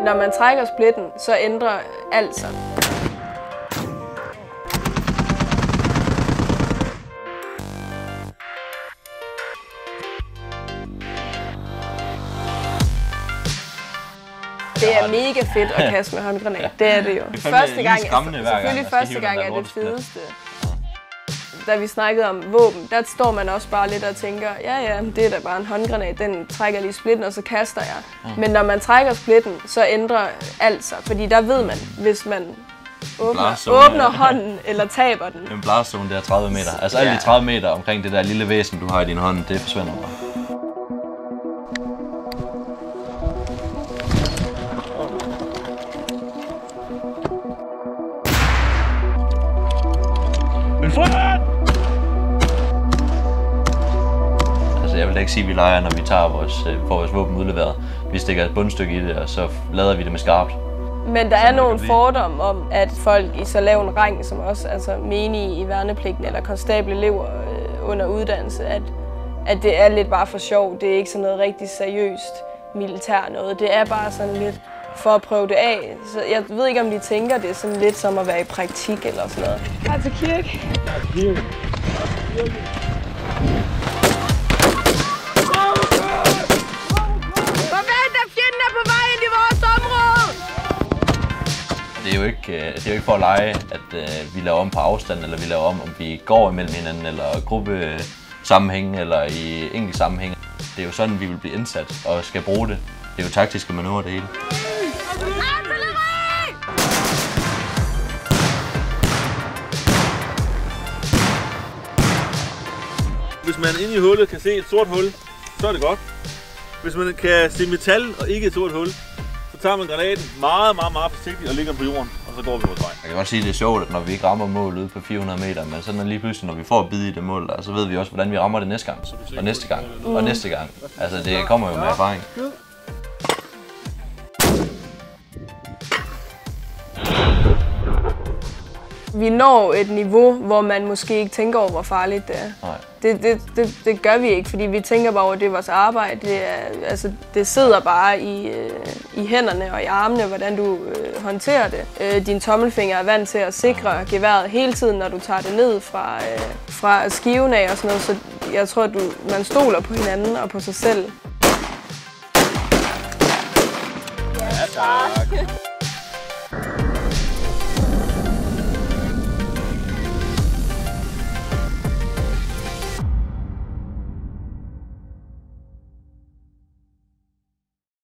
Når man trækker splitten, så ændrer alt sig. Det er mega fedt at kaste med håndgranat. Det er det jo. Første gang er det fedeste. Da vi snakkede om våben, der står man også bare lidt og tænker, ja, det er da bare en håndgranat, den trækker lige splitten, og så kaster jeg. Men når man trækker splitten, så ændrer alt sig, fordi der ved man, hvis man åbner hånden eller taber den. En blastzone, det er 30 meter. Altså alle de 30 meter omkring det der lille væsen, du har i din hånd, det forsvinder bare. Altså jeg vil da ikke sige, at vi leger, når vi tager vores våben udleveret. Vi stikker et bundstykke i det, og så lader vi det med skarpt. Men der er nogle fordomme om, at folk i så lav en rang, som også altså menige i værnepligten eller konstable-elever under uddannelse, at det er lidt bare for sjov. Det er ikke sådan noget rigtig seriøst militær noget. Det er bare sådan lidt for at prøve det af. Så jeg ved ikke, om de tænker, det er sådan lidt som at være i praktik eller sådan noget. Her til kirke. Forventer fjenden er på vej ind i vores område! Det er jo ikke for at lege, at vi laver om på afstand, eller vi laver om vi går imellem hinanden, eller gruppesammenhæng, eller i enkelt sammenhæng. Det er jo sådan, vi vil blive indsat og skal bruge det. Det er jo taktiske manøvrer, det hele. Hvis man inde i hullet kan se et sort hul, så er det godt. Hvis man kan se metal og ikke et sort hul, så tager man granaten meget forsigtigt og lægger den på jorden, og så går vi vores vej. Jeg kan godt sige, at det er sjovt, at når vi ikke rammer mål ude på 400 meter, men sådan lige pludselig, når vi får at bide i det mål, så ved vi også, hvordan vi rammer det næste gang, og næste gang, og næste gang. Altså det kommer jo med erfaring. Vi når et niveau, hvor man måske ikke tænker over, hvor farligt det er. Nej. Det gør vi ikke, fordi vi tænker bare over, at det er vores arbejde. Det sidder bare i hænderne og i armene, hvordan du håndterer det. Din tommelfinger er vant til at sikre geværet hele tiden, når du tager det ned fra skiven af og sådan noget. Så jeg tror, man stoler på hinanden og på sig selv. Ja, tak.